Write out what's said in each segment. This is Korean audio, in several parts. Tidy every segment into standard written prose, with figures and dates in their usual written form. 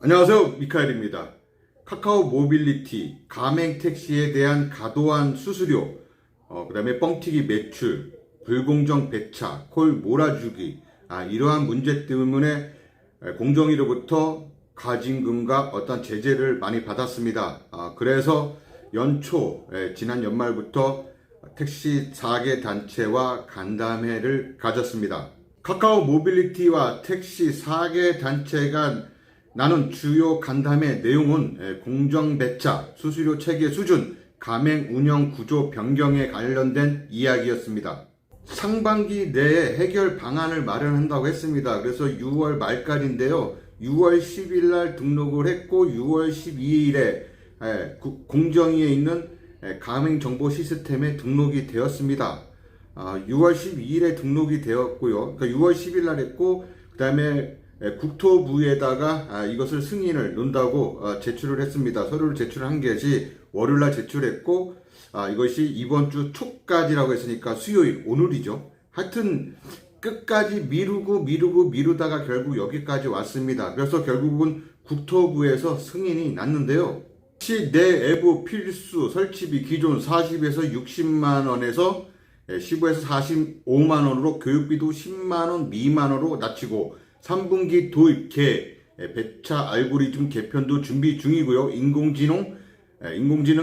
안녕하세요, 미카엘입니다. 카카오 모빌리티, 가맹 택시에 대한 과도한 수수료, 그 다음에 뻥튀기 매출, 불공정 배차, 콜 몰아주기, 이러한 문제 때문에 공정위로부터 가징금과 어떤 제재를 많이 받았습니다. 그래서 연초, 지난 연말부터 택시 4개 단체와 간담회를 가졌습니다. 카카오 모빌리티와 택시 4개 단체가 나눈 주요 간담회 내용은 공정 배차, 수수료 체계 수준, 가맹 운영 구조 변경에 관련된 이야기였습니다. 상반기 내에 해결 방안을 마련한다고 했습니다. 그래서 6월 말까지인데요. 6월 10일 날 등록을 했고 6월 12일에 공정위에 있는 가맹 정보 시스템에 등록이 되었습니다. 6월 12일에 등록이 되었고요. 그러니까 6월 10일 날 했고 그 다음에 국토부에다가 이것을 승인을 논다고 제출을 했습니다. 서류를 제출한 것이 월요일날 제출했고 이것이 이번 주 초까지라고 했으니까 수요일 오늘이죠. 하여튼 끝까지 미루다가 결국 여기까지 왔습니다. 그래서 결국은 국토부에서 승인이 났는데요. 혹시 내부 필수 설치비 기존 40에서 60만원에서 15에서 45만원으로 교육비도 10만원 미만으로 낮추고 3분기 도입 계획, 배차 알고리즘 개편도 준비 중이고요. 인공지능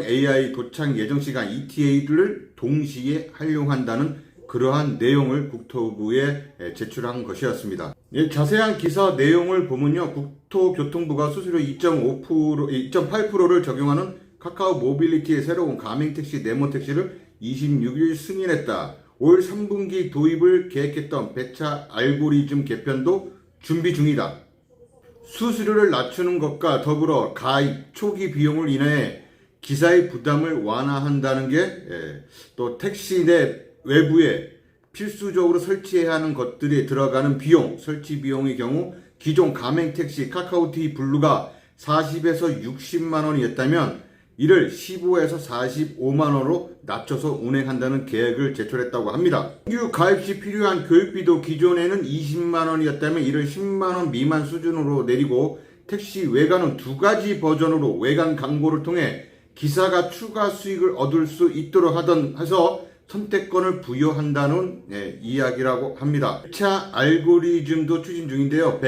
AI 도착 예정 시간 ETA를 동시에 활용한다는 그러한 내용을 국토부에 제출한 것이었습니다. 자세한 기사 내용을 보면요. 국토교통부가 수수료 2.8%를 적용하는 카카오 모빌리티의 새로운 가맹택시, 네모택시를 26일 승인했다. 올 3분기 도입을 계획했던 배차 알고리즘 개편도 준비 중이다. 수수료를 낮추는 것과 더불어 가입 초기 비용을 인해 기사의 부담을 완화한다는 게 또 택시 내 외부에 필수적으로 설치해야 하는 것들이 들어가는 비용, 설치 비용의 경우 기존 가맹택시 카카오티 블루가 40에서 60만 원이었다면 이를 15에서 45만 원으로 낮춰서 운행한다는 계획을 제출했다고 합니다. 신규 가입 시 필요한 교육비도 기존에는 20만 원이었다면 이를 10만 원 미만 수준으로 내리고 택시 외관은 두 가지 버전으로 외관 광고를 통해 기사가 추가 수익을 얻을 수 있도록 해서 선택권을 부여한다는 이야기라고 합니다. 배차 알고리즘도 추진 중인데요.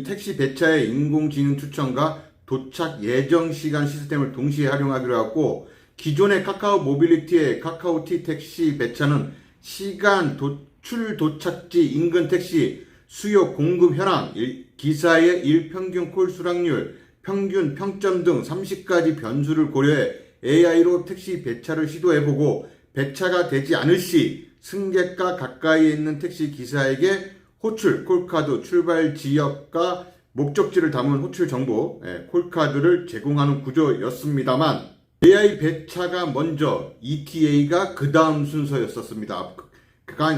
택시 배차의 인공지능 추천과 도착 예정 시간 시스템을 동시에 활용하기로 하고 기존의 카카오 모빌리티의 카카오티 택시 배차는 시간, 도착지, 인근 택시, 수요 공급 현황, 기사의 일평균 콜 수락률, 평균 평점 등 30가지 변수를 고려해 AI로 택시 배차를 시도해보고 배차가 되지 않을 시 승객과 가까이에 있는 택시 기사에게 호출, 콜카드, 출발 지역과 목적지를 담은 호출 정보, 콜카드를 제공하는 구조였습니다만 AI 배차가 먼저 ETA가 그 다음 순서였었습니다.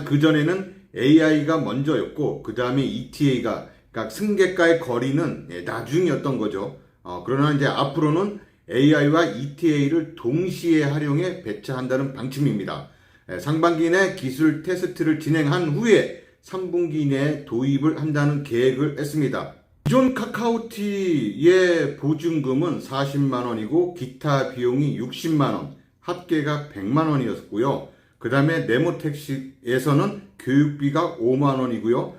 그 전에는 AI가 먼저였고 그 다음에 ETA가 그러니까 승객과의 거리는 나중이었던 거죠. 그러나 이제 앞으로는 AI와 ETA를 동시에 활용해 배차한다는 방침입니다. 상반기 내 기술 테스트를 진행한 후에 3분기 내에 도입을 한다는 계획을 했습니다. 기존 카카오티의 보증금은 40만원이고 기타 비용이 60만원, 합계가 100만원이었고요. 그 다음에 네모택시에서는 교육비가 5만원이고요.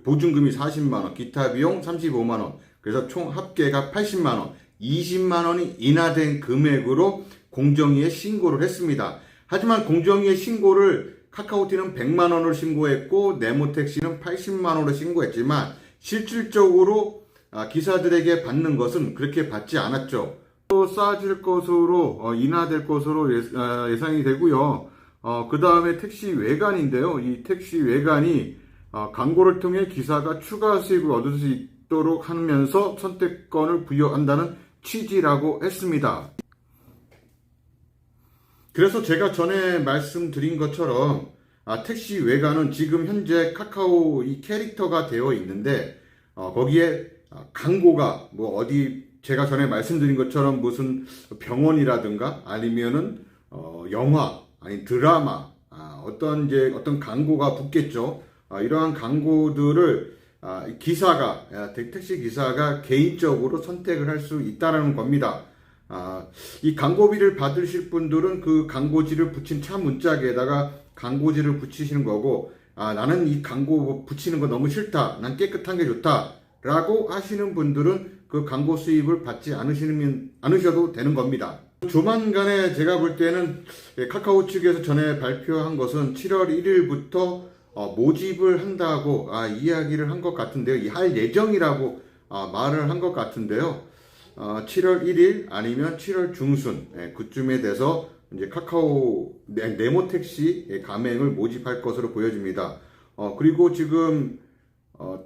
보증금이 40만원, 기타 비용 35만원, 그래서 총 합계가 80만원, 20만원이 인하된 금액으로 공정위에 신고를 했습니다. 하지만 공정위에 신고를 카카오티는 100만원을 신고했고 네모택시는 80만원을 신고했지만 실질적으로 기사들에게 받는 것은 그렇게 받지 않았죠. 또 싸질 것으로 인하될 것으로 예상이 되고요. 그 다음에 택시 외관인데요. 이 택시 외관이 광고를 통해 기사가 추가 수익을 얻을 수 있도록 하면서 선택권을 부여한다는 취지라고 했습니다. 그래서 제가 전에 말씀드린 것처럼 택시 외관은 지금 현재 카카오 이 캐릭터가 되어 있는데 거기에 광고가 어디 제가 전에 말씀드린 것처럼 무슨 병원이라든가 아니면은 영화 아니 드라마 어떤 광고가 붙겠죠. 이러한 광고들을 택시 기사가 개인적으로 선택을 할 수 있다라는 겁니다. 이 광고비를 받으실 분들은 그 광고지를 붙인 차 문짝에다가 광고지를 붙이시는 거고, 나는 이 광고 붙이는 거 너무 싫다, 난 깨끗한 게 좋다 라고 하시는 분들은 그 광고 수입을 받지 않으셔도 되는 겁니다. 조만간에 제가 볼 때는 카카오 측에서 전에 발표한 것은 7월 1일부터 모집을 한다고 이야기를 한 것 같은데요. 할 예정이라고 말을 한 것 같은데요. 7월 1일 아니면 7월 중순 그쯤에 돼서 이제 카카오 네모택시 가맹을 모집할 것으로 보여집니다. 그리고 지금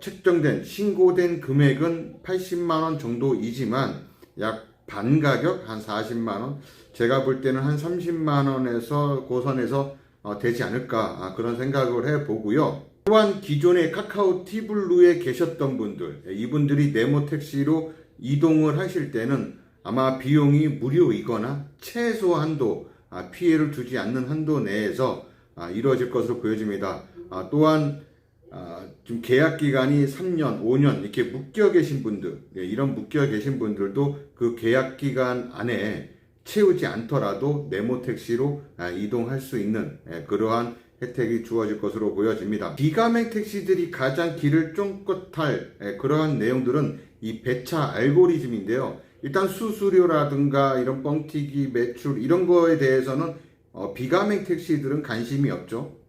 책정된 신고된 금액은 80만 원 정도이지만 약 반 가격 한 40만 원, 제가 볼 때는 한 30만 원에서 고선에서 되지 않을까 그런 생각을 해 보고요. 또한 기존에 카카오 티블루에 계셨던 분들, 이분들이 네모택시로 이동을 하실 때는 아마 비용이 무료이거나 최소 한도, 피해를 주지 않는 한도 내에서 이루어질 것으로 보여집니다. 또한 좀 계약 기간이 3년, 5년 이렇게 묶여 계신 분들, 이런 묶여 계신 분들도 그 계약 기간 안에 채우지 않더라도 네모택시로 이동할 수 있는 그러한 혜택이 주어질 것으로 보여집니다. 비가맹 택시들이 가장 길을 쫑긋할 그러한 내용들은 이 배차 알고리즘인데요. 일단 수수료라든가 이런 뻥튀기 매출 이런 거에 대해서는 비가맹 택시들은 관심이 없죠.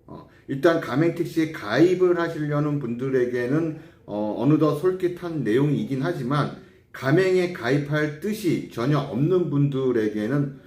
일단 가맹택시에 가입을 하시려는 분들에게는 어느덧 솔깃한 내용이긴 하지만 가맹에 가입할 뜻이 전혀 없는 분들에게는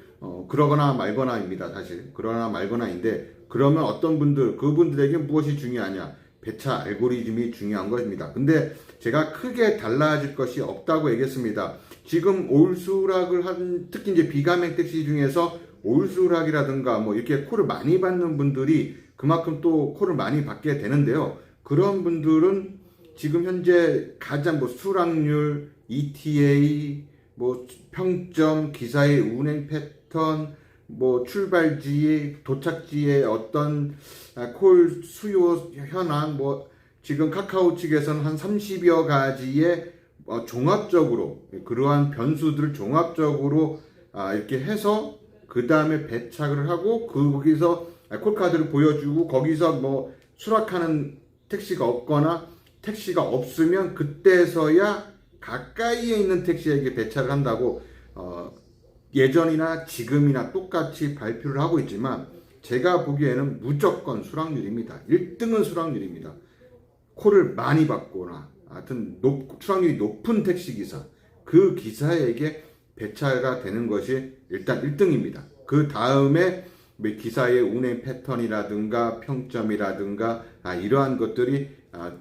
그러거나 말거나입니다. 사실 그러나 말거나인데, 그러면 어떤 분들, 그분들에게 무엇이 중요하냐? 배차 알고리즘이 중요한 것입니다. 근데 제가 크게 달라질 것이 없다고 얘기했습니다. 지금 올수락을 한, 특히 이제 비가맹 택시 중에서 올수락이라든가 뭐 이렇게 콜을 많이 받는 분들이 그만큼 또 콜을 많이 받게 되는데요. 그런 분들은 지금 현재 가장 뭐 수락률, ETA, 뭐 평점, 기사의 운행 패턴, 뭐 출발지, 도착지의 어떤 콜 수요 현황, 뭐 지금 카카오 측에서는 한 30여 가지의 종합적으로 그러한 변수들을 종합적으로 이렇게 해서 그 다음에 배착을 하고 거기서 콜카드를 보여주고 거기서 뭐 수락하는 택시가 없거나 택시가 없으면 그때서야 가까이에 있는 택시에게 배차를 한다고 예전이나 지금이나 똑같이 발표를 하고 있지만, 제가 보기에는 무조건 수락률입니다. 1등은 수락률입니다. 콜을 많이 받거나 하여튼 수락률이 높은 택시기사, 그 기사에게 배차가 되는 것이 일단 1등입니다. 그 다음에 기사의 운행 패턴이라든가 평점이라든가 이러한 것들이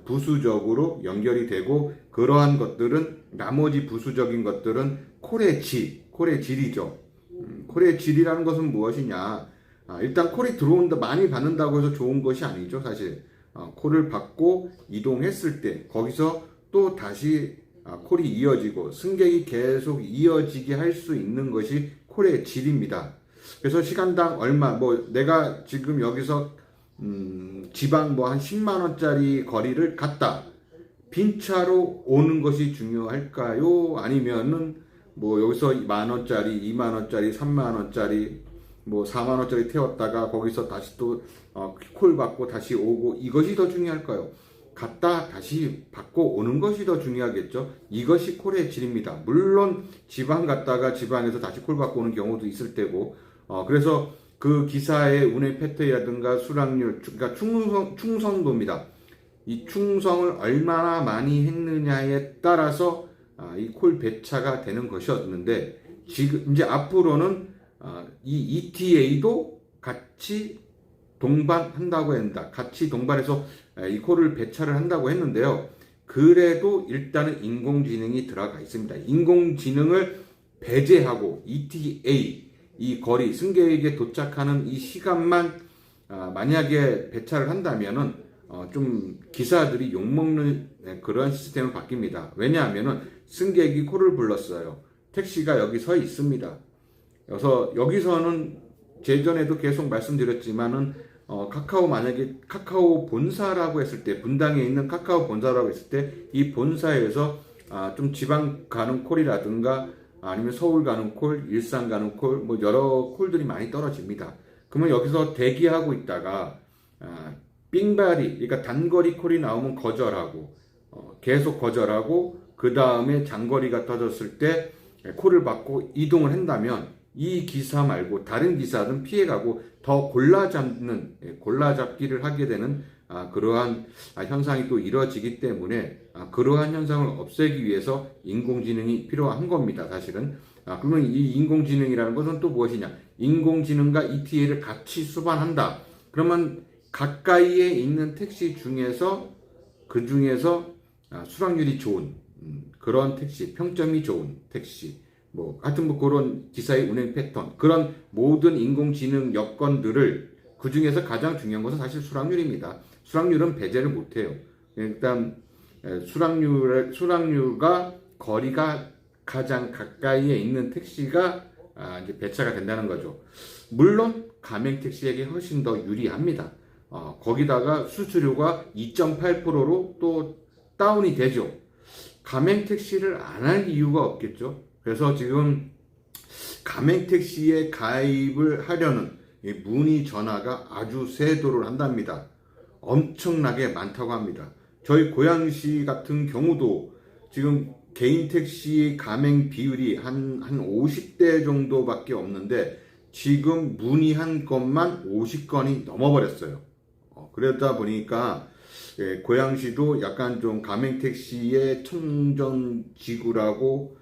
부수적으로 연결이 되고, 그러한 것들은 나머지 부수적인 것들은 콜의 질이죠. 콜의 질이라는 것은 무엇이냐? 일단 콜이 들어온다, 많이 받는다고 해서 좋은 것이 아니죠, 사실. 콜을 받고 이동했을 때 거기서 또 다시 콜이 이어지고 승객이 계속 이어지게 할 수 있는 것이 콜의 질입니다. 그래서 시간당 얼마, 뭐 내가 지금 여기서 지방 뭐 한 10만 원짜리 거리를 갔다. 빈 차로 오는 것이 중요할까요? 아니면은 뭐 여기서 만 원짜리, 2만 원짜리, 3만 원짜리, 뭐 4만 원짜리 태웠다가 거기서 다시 또 콜 받고 다시 오고, 이것이 더 중요할까요? 갔다 다시 받고 오는 것이 더 중요하겠죠. 이것이 콜의 질입니다. 물론 지방 갔다가 지방에서 다시 콜 받고 오는 경우도 있을 테고, 그래서 그 기사의 운행 패턴이라든가 수락률, 그러니까 충성도입니다. 이 충성을 얼마나 많이 했느냐에 따라서 이 콜 배차가 되는 것이었는데, 지금 이제 앞으로는 이 ETA도 같이 동반한다고 한다. 같이 동반해서 이 콜을 배차를 한다고 했는데요. 그래도 일단은 인공지능이 들어가 있습니다. 인공지능을 배제하고 ETA, 이 거리, 승객에게 도착하는 이 시간만 만약에 배차를 한다면은 좀 기사들이 욕먹는 그런 시스템으로 바뀝니다. 왜냐하면은 승객이 콜을 불렀어요. 택시가 여기 서 있습니다. 그래서 여기서는 제전에도 계속 말씀드렸지만은 카카오 만약에 카카오 본사라고 했을 때, 분당에 있는 카카오 본사라고 했을 때, 이 본사에서 좀 지방 가는 콜이라든가 아니면 서울 가는 콜, 일산 가는 콜, 뭐 여러 콜들이 많이 떨어집니다. 그러면 여기서 대기하고 있다가 삥발이, 그러니까 단거리 콜이 나오면 거절하고 계속 거절하고 그 다음에 장거리가 터졌을 때 콜을 받고 이동을 한다면 이 기사 말고 다른 기사는 피해가고 더 골라잡기를 하게 되는 그러한 현상이 또 이루어지기 때문에 그러한 현상을 없애기 위해서 인공지능이 필요한 겁니다. 사실은. 그러면 이 인공지능이라는 것은 또 무엇이냐? 인공지능과 ETA를 같이 수반한다. 그러면 가까이에 있는 택시 중에서 그 중에서 수락률이 좋은 그런 택시, 평점이 좋은 택시, 뭐 하여튼 뭐 그런 기사의 운행 패턴, 그런 모든 인공지능 여건들을 그 중에서 가장 중요한 것은 사실 수락률입니다. 수락률은 배제를 못해요. 일단 수락률과 거리가 가장 가까이에 있는 택시가 이제 배차가 된다는 거죠. 물론 가맹 택시에게 훨씬 더 유리합니다. 거기다가 수수료가 2.8%로 또 다운이 되죠. 가맹 택시를 안 할 이유가 없겠죠. 그래서 지금 가맹 택시에 가입을 하려는 문의 전화가 아주 세도를 한답니다. 엄청나게 많다고 합니다. 저희 고양시 같은 경우도 지금 개인 택시 가맹 비율이 한 50대 정도밖에 없는데 지금 문의한 것만 50건이 넘어버렸어요. 그러다 보니까 고양시도 약간 좀 가맹 택시의 청정지구라고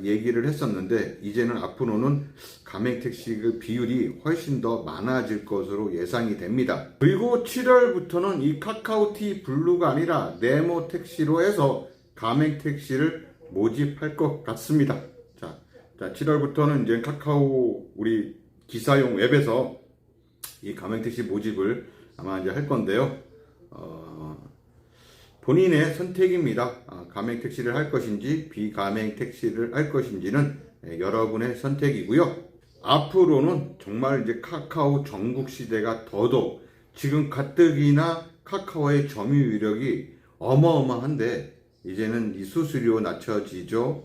얘기를 했었는데 이제는 앞으로는 가맹 택시 그 비율이 훨씬 더 많아질 것으로 예상이 됩니다. 그리고 7월부터는 이 카카오티 블루가 아니라 네모 택시로 해서 가맹 택시를 모집할 것 같습니다. 자, 7월부터는 이제 카카오 우리 기사용 웹에서 이 가맹 택시 모집을 아마 이제 할 건데요. 본인의 선택입니다. 가맹 택시를 할 것인지 비가맹 택시를 할 것인지는 여러분의 선택이고요. 앞으로는 정말 이제 카카오 전국 시대가 더더욱 지금 가뜩이나 카카오의 점유율이 어마어마한데 이제는 이 수수료 낮춰지죠.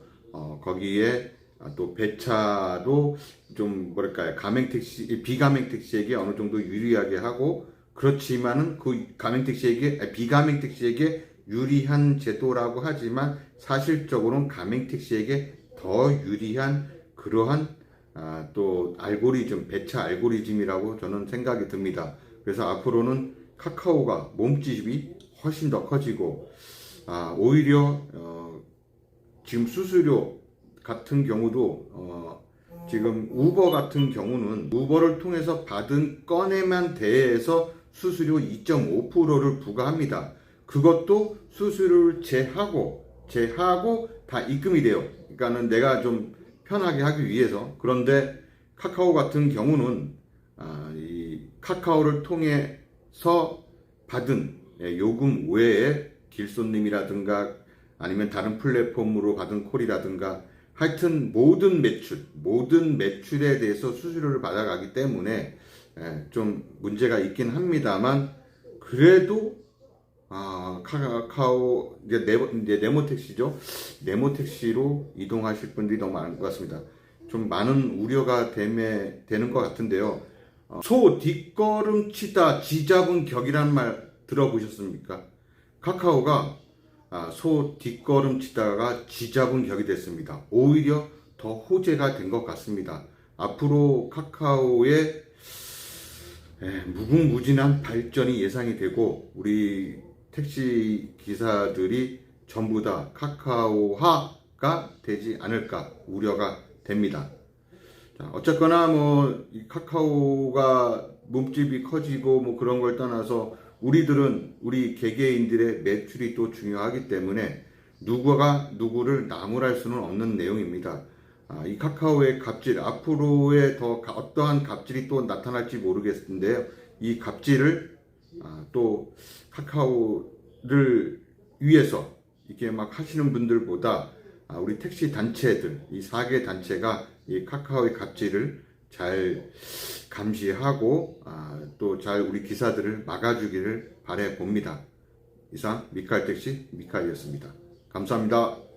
거기에 또 배차도 좀 뭐랄까요, 가맹 택시, 비가맹 택시에게 어느 정도 유리하게 하고 그렇지만은 그 가맹 택시에게 비가맹 택시에게 유리한 제도라고 하지만 사실적으로는 가맹 택시에게 더 유리한 그러한 또 알고리즘, 배차 알고리즘이라고 저는 생각이 듭니다. 그래서 앞으로는 카카오가 몸집이 훨씬 더 커지고 오히려 지금 수수료 같은 경우도 지금 우버 같은 경우는 우버를 통해서 받은 건에만 대해서 수수료 2.5%를 부과합니다. 그것도 수수료를 제하고 다 입금이 돼요. 그러니까는 내가 좀 편하게 하기 위해서. 그런데 카카오 같은 경우는 이 카카오를 통해서 받은 요금 외에 길손님이라든가 아니면 다른 플랫폼으로 받은 콜이라든가 하여튼 모든 매출에 대해서 수수료를 받아가기 때문에 좀 문제가 있긴 합니다만 그래도 카카오 이제 네모 택시죠. 네모 택시로 이동하실 분들이 너무 많은 것 같습니다. 좀 많은 우려가 되는 것 같은데요. 소 뒷걸음치다 쥐잡은 격이란 말 들어보셨습니까? 카카오가 소 뒷걸음치다가 쥐잡은 격이 됐습니다. 오히려 더 호재가 된 것 같습니다. 앞으로 카카오의 무궁무진한 발전이 예상이 되고 우리 택시 기사들이 전부 다 카카오화가 되지 않을까 우려가 됩니다. 자, 어쨌거나 뭐 이 카카오가 몸집이 커지고 뭐 그런 걸 떠나서 우리 개개인들의 매출이 또 중요하기 때문에 누구가 누구를 나무랄 수는 없는 내용입니다. 이 카카오의 갑질, 앞으로의 더 어떠한 갑질이 또 나타날지 모르겠는데요. 이 갑질을 또 카카오를 위해서 이렇게 막 하시는 분들보다 우리 택시 단체들, 이 4개 단체가 이 카카오의 갑질을 잘 감시하고 또 잘 우리 기사들을 막아주기를 바래 봅니다. 이상 미카엘 택시 미카엘이었습니다. 감사합니다.